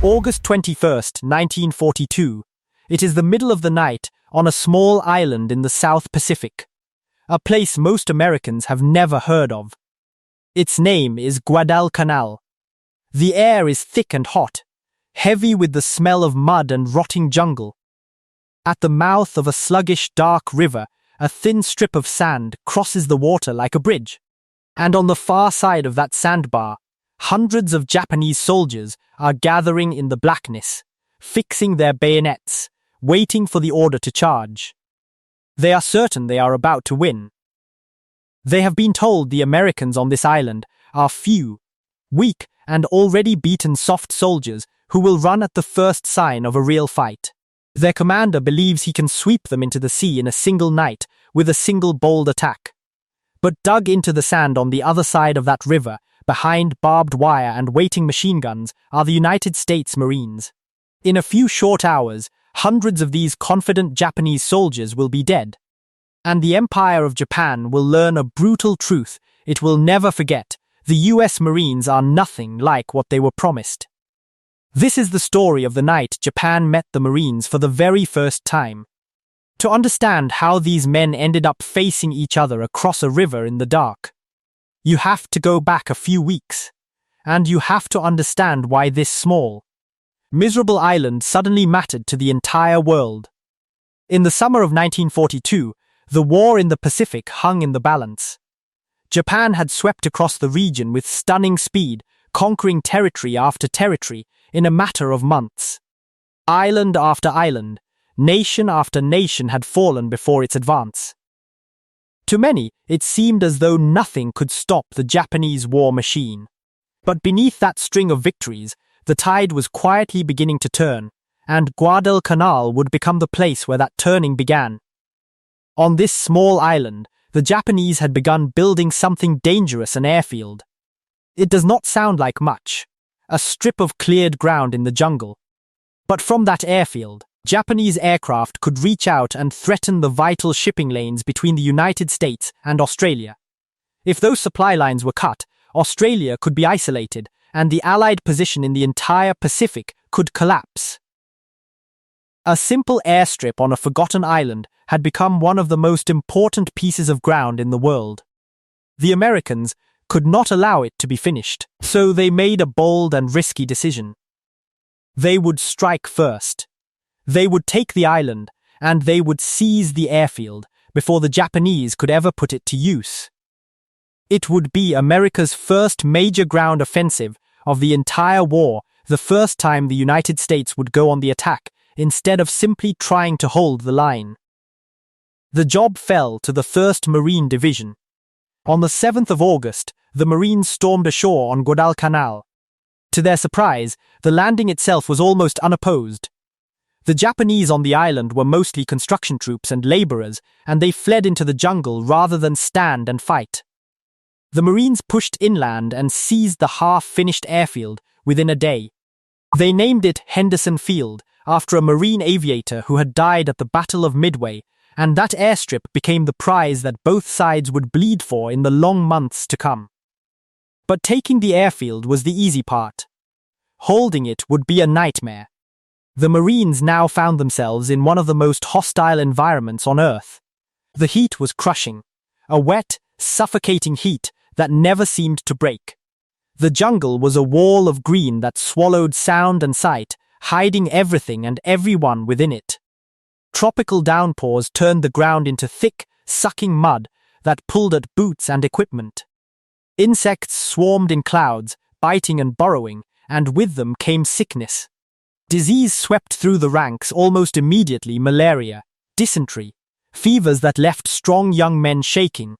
August 21st, 1942. It is the middle of the night on a small island in the South Pacific, a place most Americans have never heard of. Its name is Guadalcanal. The air is thick and hot, heavy with the smell of mud and rotting jungle. At the mouth of a sluggish, dark river, a thin strip of sand crosses the water like a bridge. And on the far side of that sandbar, hundreds of Japanese soldiers are gathering in the blackness, fixing their bayonets, waiting for the order to charge. They are certain they are about to win. They have been told the Americans on this island are few, weak, and already beaten soft soldiers who will run at the first sign of a real fight. Their commander believes he can sweep them into the sea in a single night with a single bold attack. But dug into the sand on the other side of that river, behind barbed wire and waiting machine guns, are the United States Marines. In a few short hours, hundreds of these confident Japanese soldiers will be dead. And the Empire of Japan will learn a brutal truth it will never forget: the US Marines are nothing like what they were promised. This is the story of the night Japan met the Marines for the very first time. To understand how these men ended up facing each other across a river in the dark, you have to go back a few weeks, and you have to understand why this small, miserable island suddenly mattered to the entire world. In the summer of 1942, the war in the Pacific hung in the balance. Japan had swept across the region with stunning speed, conquering territory after territory in a matter of months. Island after island, nation after nation had fallen before its advance. To many, it seemed as though nothing could stop the Japanese war machine. But beneath that string of victories, the tide was quietly beginning to turn, and Guadalcanal would become the place where that turning began. On this small island, the Japanese had begun building something dangerous: an airfield. It does not sound like much, a strip of cleared ground in the jungle. But from that airfield, Japanese aircraft could reach out and threaten the vital shipping lanes between the United States and Australia. If those supply lines were cut, Australia could be isolated, and the Allied position in the entire Pacific could collapse. A simple airstrip on a forgotten island had become one of the most important pieces of ground in the world. The Americans could not allow it to be finished, so they made a bold and risky decision. They would strike first. They would take the island, and they would seize the airfield before the Japanese could ever put it to use. It would be America's first major ground offensive of the entire war, the first time the United States would go on the attack instead of simply trying to hold the line. The job fell to the 1st Marine Division. On the 7th of August, the Marines stormed ashore on Guadalcanal. To their surprise, the landing itself was almost unopposed. The Japanese on the island were mostly construction troops and laborers, and they fled into the jungle rather than stand and fight. The Marines pushed inland and seized the half-finished airfield within a day. They named it Henderson Field, after a Marine aviator who had died at the Battle of Midway, and that airstrip became the prize that both sides would bleed for in the long months to come. But taking the airfield was the easy part. Holding it would be a nightmare. The Marines now found themselves in one of the most hostile environments on Earth. The heat was crushing, a wet, suffocating heat that never seemed to break. The jungle was a wall of green that swallowed sound and sight, hiding everything and everyone within it. Tropical downpours turned the ground into thick, sucking mud that pulled at boots and equipment. Insects swarmed in clouds, biting and burrowing, and with them came sickness. Disease swept through the ranks almost immediately: malaria, dysentery, fevers that left strong young men shaking,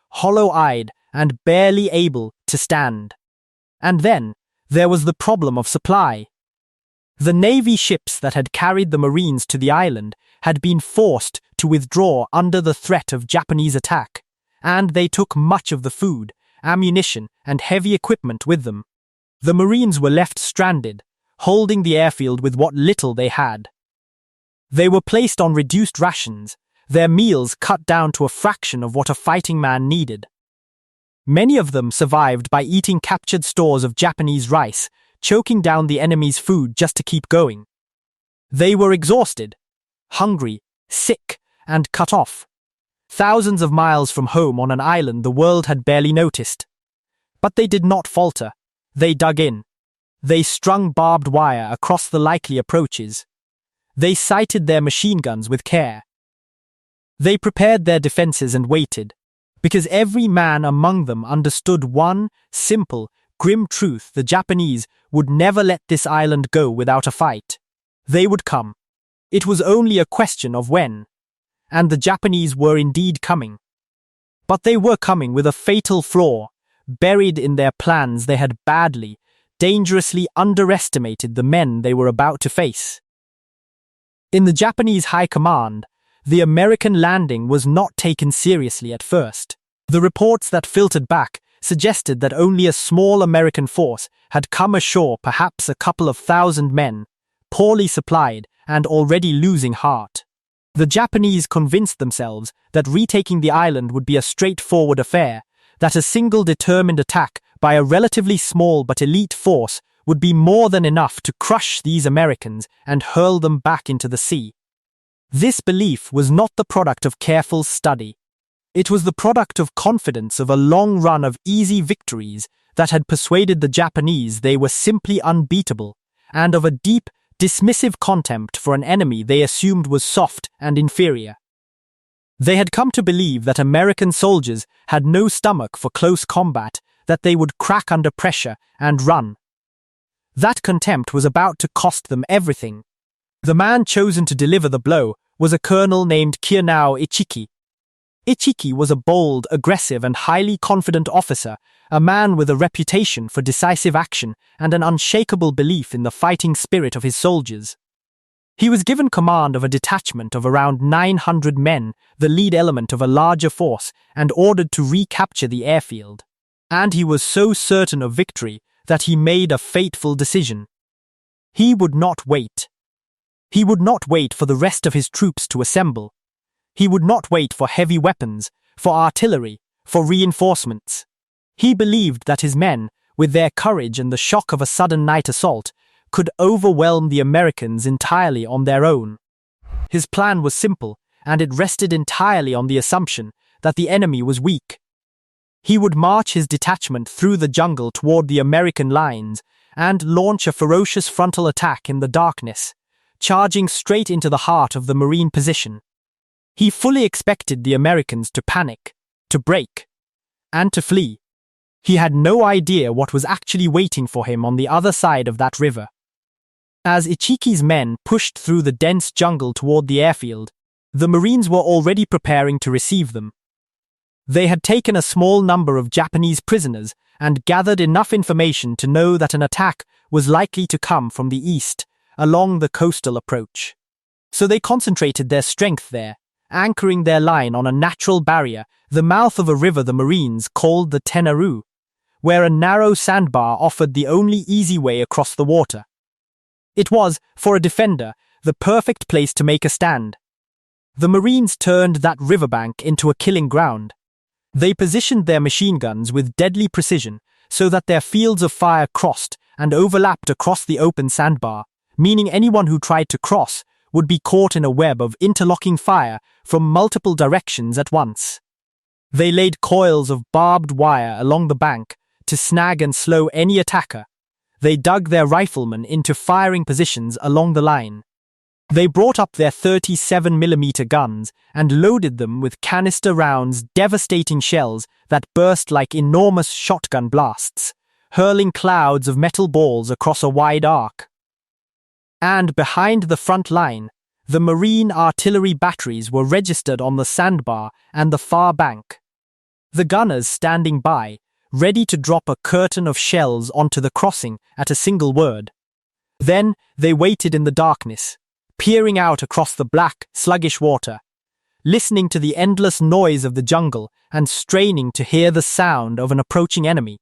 hollow-eyed and barely able to stand. And then there was the problem of supply. The Navy ships that had carried the Marines to the island had been forced to withdraw under the threat of Japanese attack, and they took much of the food, ammunition, and heavy equipment with them. The Marines were left stranded, holding the airfield with what little they had. They were placed on reduced rations, their meals cut down to a fraction of what a fighting man needed. Many of them survived by eating captured stores of Japanese rice, choking down the enemy's food just to keep going. They were exhausted, hungry, sick, and cut off. Thousands of miles from home on an island the world had barely noticed. But they did not falter. They dug in. They strung barbed wire across the likely approaches. They sighted their machine guns with care. They prepared their defenses and waited, because every man among them understood one simple, grim truth: the Japanese would never let this island go without a fight. They would come. It was only a question of when. And the Japanese were indeed coming. But they were coming with a fatal flaw. Buried in their plans, they had badly, dangerously underestimated the men they were about to face. In the Japanese high command, the American landing was not taken seriously at first. The reports that filtered back suggested that only a small American force had come ashore, perhaps a couple of thousand men, poorly supplied and already losing heart. The Japanese convinced themselves that retaking the island would be a straightforward affair, that a single determined attack by a relatively small but elite force would be more than enough to crush these Americans and hurl them back into the sea. This belief was not the product of careful study. It was the product of confidence, of a long run of easy victories that had persuaded the Japanese they were simply unbeatable, and of a deep, dismissive contempt for an enemy they assumed was soft and inferior. They had come to believe that American soldiers had no stomach for close combat, that they would crack under pressure and run. That contempt was about to cost them everything. The man chosen to deliver the blow was a colonel named Kiyonao Ichiki. Ichiki was a bold, aggressive, and highly confident officer, a man with a reputation for decisive action and an unshakable belief in the fighting spirit of his soldiers. He was given command of a detachment of around 900 men, the lead element of a larger force, and ordered to recapture the airfield. And he was so certain of victory that he made a fateful decision. He would not wait. He would not wait for the rest of his troops to assemble. He would not wait for heavy weapons, for artillery, for reinforcements. He believed that his men, with their courage and the shock of a sudden night assault, could overwhelm the Americans entirely on their own. His plan was simple, and it rested entirely on the assumption that the enemy was weak. He would march his detachment through the jungle toward the American lines and launch a ferocious frontal attack in the darkness, charging straight into the heart of the Marine position. He fully expected the Americans to panic, to break, and to flee. He had no idea what was actually waiting for him on the other side of that river. As Ichiki's men pushed through the dense jungle toward the airfield, the Marines were already preparing to receive them. They had taken a small number of Japanese prisoners and gathered enough information to know that an attack was likely to come from the east, along the coastal approach. So they concentrated their strength there, anchoring their line on a natural barrier, the mouth of a river the Marines called the Tenaru, where a narrow sandbar offered the only easy way across the water. It was, for a defender, the perfect place to make a stand. The Marines turned that riverbank into a killing ground. They positioned their machine guns with deadly precision so that their fields of fire crossed and overlapped across the open sandbar, meaning anyone who tried to cross would be caught in a web of interlocking fire from multiple directions at once. They laid coils of barbed wire along the bank to snag and slow any attacker. They dug their riflemen into firing positions along the line. They brought up their 37mm guns and loaded them with canister rounds, devastating shells that burst like enormous shotgun blasts, hurling clouds of metal balls across a wide arc. And behind the front line, the Marine artillery batteries were registered on the sandbar and the far bank. The gunners standing by, ready to drop a curtain of shells onto the crossing at a single word. Then they waited in the darkness, peering out across the black, sluggish water, listening to the endless noise of the jungle and straining to hear the sound of an approaching enemy.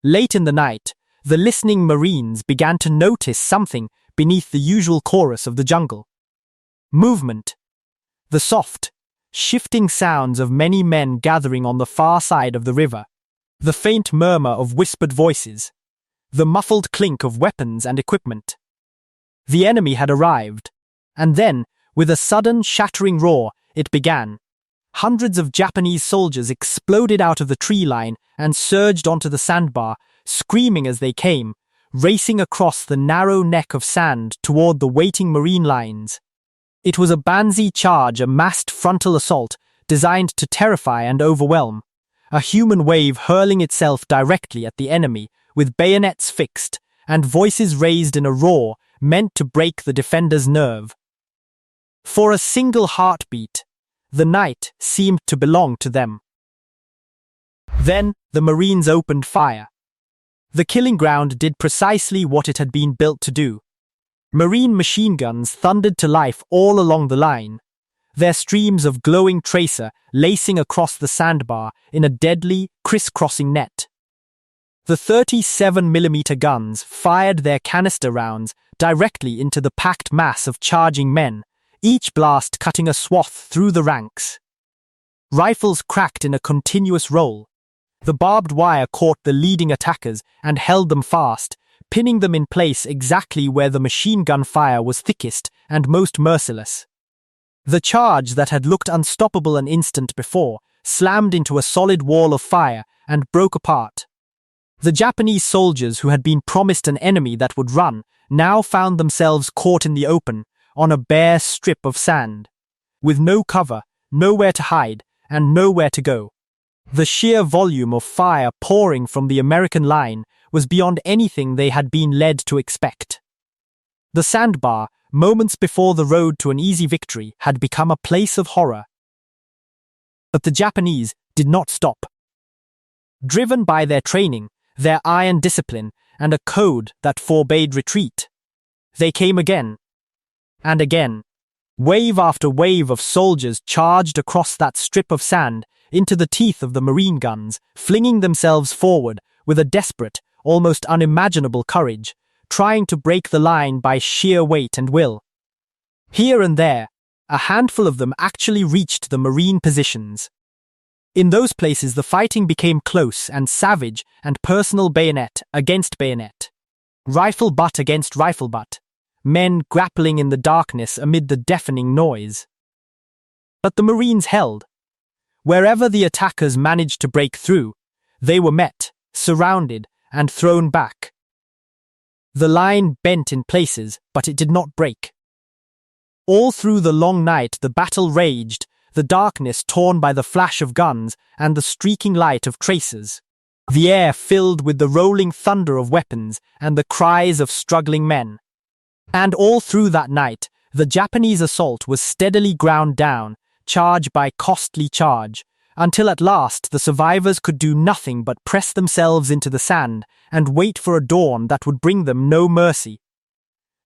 Late in the night, the listening Marines began to notice something beneath the usual chorus of the jungle. Movement. The soft, shifting sounds of many men gathering on the far side of the river. The faint murmur of whispered voices. the muffled clink of weapons and equipment. The enemy had arrived, and then, with a sudden, shattering roar, it began. Hundreds of Japanese soldiers exploded out of the tree line and surged onto the sandbar, screaming as they came, racing across the narrow neck of sand toward the waiting marine lines. It was a Banzai charge, a massed frontal assault designed to terrify and overwhelm, a human wave hurling itself directly at the enemy, with bayonets fixed and voices raised in a roar meant to break the defender's nerve. For a single heartbeat, the night seemed to belong to them. Then the Marines opened fire. The killing ground did precisely what it had been built to do. Marine machine guns thundered to life all along the line, their streams of glowing tracer lacing across the sandbar in a deadly, crisscrossing net. The 37mm guns fired their canister rounds directly into the packed mass of charging men, each blast cutting a swath through the ranks. Rifles cracked in a continuous roll. The barbed wire caught the leading attackers and held them fast, pinning them in place exactly where the machine gun fire was thickest and most merciless. The charge that had looked unstoppable an instant before slammed into a solid wall of fire and broke apart. The Japanese soldiers who had been promised an enemy that would run now found themselves caught in the open, on a bare strip of sand, with no cover, nowhere to hide, and nowhere to go. The sheer volume of fire pouring from the American line was beyond anything they had been led to expect. The sandbar, moments before the road to an easy victory, had become a place of horror. But the Japanese did not stop. Driven by their training, their iron discipline, and a code that forbade retreat, they came again. And again. Wave after wave of soldiers charged across that strip of sand into the teeth of the marine guns, flinging themselves forward with a desperate, almost unimaginable courage, trying to break the line by sheer weight and will. Here and there, a handful of them actually reached the marine positions. In those places the fighting became close and savage, and personal bayonet against bayonet. Rifle butt against rifle butt. Men grappling in the darkness amid the deafening noise. But the Marines held. Wherever the attackers managed to break through, they were met, surrounded, and thrown back. The line bent in places, but it did not break. All through the long night the battle raged, the darkness torn by the flash of guns and the streaking light of tracers. The air filled with the rolling thunder of weapons and the cries of struggling men. And all through that night, the Japanese assault was steadily ground down, charge by costly charge, until at last the survivors could do nothing but press themselves into the sand and wait for a dawn that would bring them no mercy.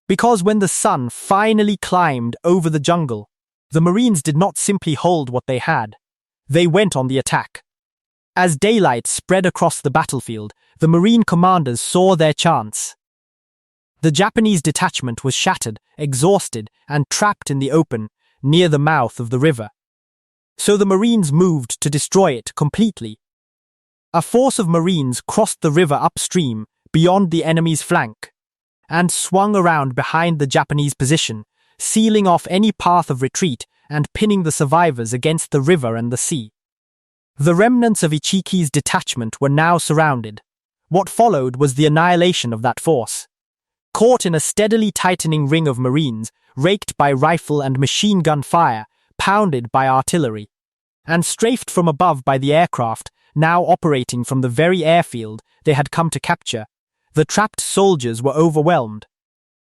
Because when the sun finally climbed over the jungle, the Marines did not simply hold what they had. They went on the attack. As daylight spread across the battlefield, the Marine commanders saw their chance. The Japanese detachment was shattered, exhausted, and trapped in the open, near the mouth of the river. So the Marines moved to destroy it completely. A force of Marines crossed the river upstream, beyond the enemy's flank, and swung around behind the Japanese position, sealing off any path of retreat and pinning the survivors against the river and the sea. The remnants of Ichiki's detachment were now surrounded. What followed was the annihilation of that force. Caught in a steadily tightening ring of Marines, raked by rifle and machine gun fire, pounded by artillery, and strafed from above by the aircraft, now operating from the very airfield they had come to capture, the trapped soldiers were overwhelmed.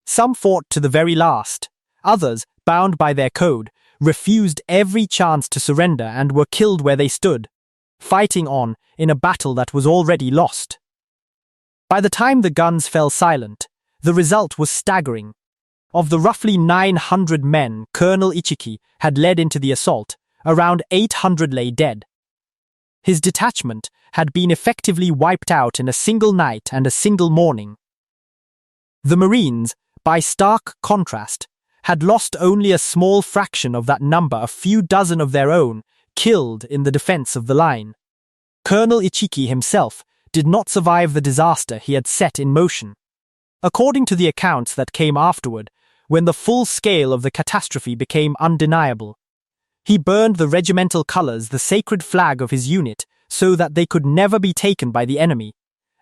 Some fought to the very last. Others, bound by their code, refused every chance to surrender and were killed where they stood, fighting on in a battle that was already lost. By the time the guns fell silent, the result was staggering. Of the roughly 900 men Colonel Ichiki had led into the assault, around 800 lay dead. His detachment had been effectively wiped out in a single night and a single morning. The Marines, by stark contrast, had lost only a small fraction of that number, a few dozen of their own, killed in the defense of the line. Colonel Ichiki himself did not survive the disaster he had set in motion. According to the accounts that came afterward, when the full scale of the catastrophe became undeniable, he burned the regimental colors, the sacred flag of his unit, so that they could never be taken by the enemy,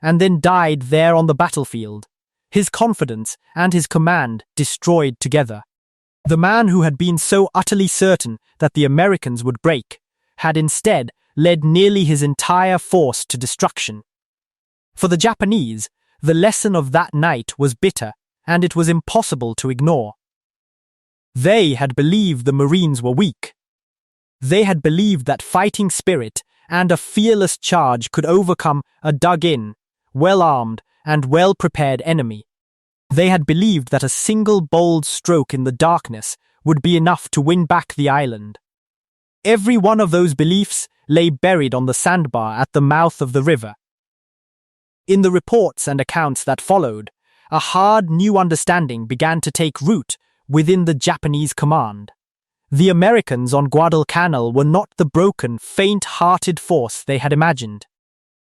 and then died there on the battlefield, his confidence and his command destroyed together. The man who had been so utterly certain that the Americans would break had instead led nearly his entire force to destruction. For the Japanese, the lesson of that night was bitter, and it was impossible to ignore. They had believed the Marines were weak. They had believed that fighting spirit and a fearless charge could overcome a dug-in, well-armed and well-prepared enemy. They had believed that a single bold stroke in the darkness would be enough to win back the island. Every one of those beliefs lay buried on the sandbar at the mouth of the river. In the reports and accounts that followed, a hard new understanding began to take root within the Japanese command. The Americans on Guadalcanal were not the broken, faint-hearted force they had imagined.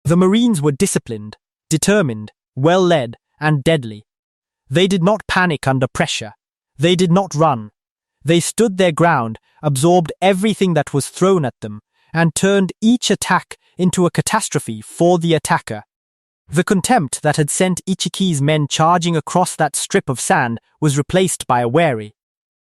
The Marines were disciplined, determined, well-led, and deadly. They did not panic under pressure. They did not run. They stood their ground, absorbed everything that was thrown at them, and turned each attack into a catastrophe for the attacker. The contempt that had sent Ichiki's men charging across that strip of sand was replaced by a wary,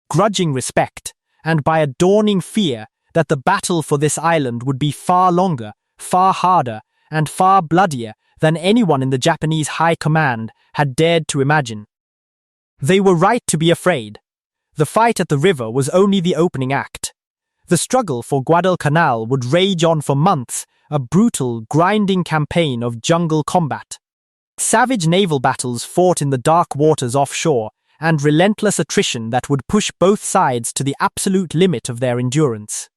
grudging respect, and by a dawning fear that the battle for this island would be far longer, far harder, and far bloodier than anyone in the Japanese high command had dared to imagine. They were right to be afraid. The fight at the river was only the opening act. The struggle for Guadalcanal would rage on for months, a brutal, grinding campaign of jungle combat. Savage naval battles fought in the dark waters offshore, and relentless attrition that would push both sides to the absolute limit of their endurance.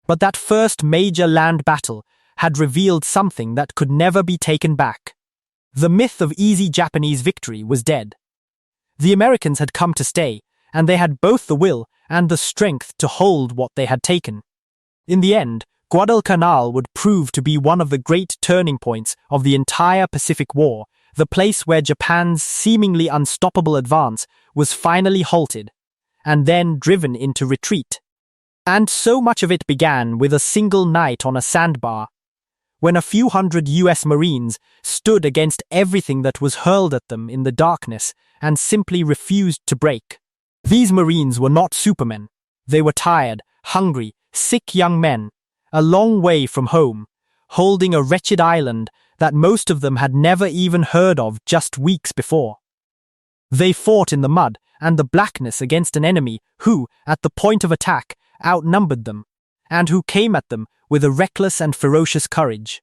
But that first major land battle had revealed something that could never be taken back. The myth of easy Japanese victory was dead. The Americans had come to stay, and they had both the will and the strength to hold what they had taken. In the end, Guadalcanal would prove to be one of the great turning points of the entire Pacific War, the place where Japan's seemingly unstoppable advance was finally halted, and then driven into retreat. And so much of it began with a single night on a sandbar, when a few hundred US Marines stood against everything that was hurled at them in the darkness and simply refused to break. These Marines were not supermen. They were tired, hungry, sick young men, a long way from home, holding a wretched island that most of them had never even heard of just weeks before. They fought in the mud and the blackness against an enemy who, at the point of attack, outnumbered them, and who came at them with a reckless and ferocious courage.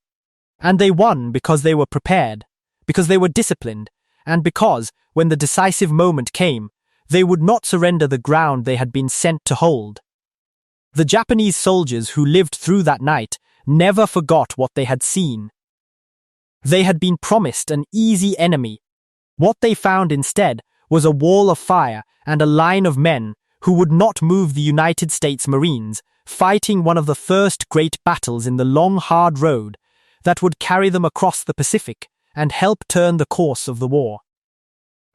And they won because they were prepared, because they were disciplined, and because, when the decisive moment came, they would not surrender the ground they had been sent to hold. The Japanese soldiers who lived through that night never forgot what they had seen. They had been promised an easy enemy. What they found instead was a wall of fire and a line of men who would not move the United States Marines, fighting one of the first great battles in the long, hard road that would carry them across the Pacific and help turn the course of the war.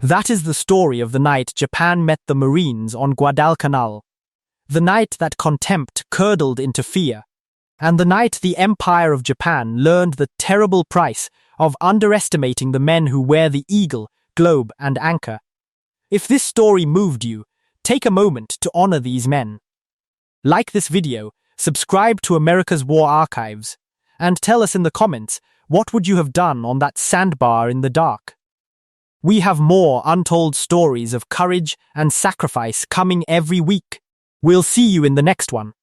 That is the story of the night Japan met the Marines on Guadalcanal, the night that contempt curdled into fear, and the night the Empire of Japan learned the terrible price of underestimating the men who wear the eagle, globe, and anchor. If this story moved you, take a moment to honor these men. Like this video, subscribe to America's War Archives, and tell us in the comments what would you have done on that sandbar in the dark. We have more untold stories of courage and sacrifice coming every week. We'll see you in the next one.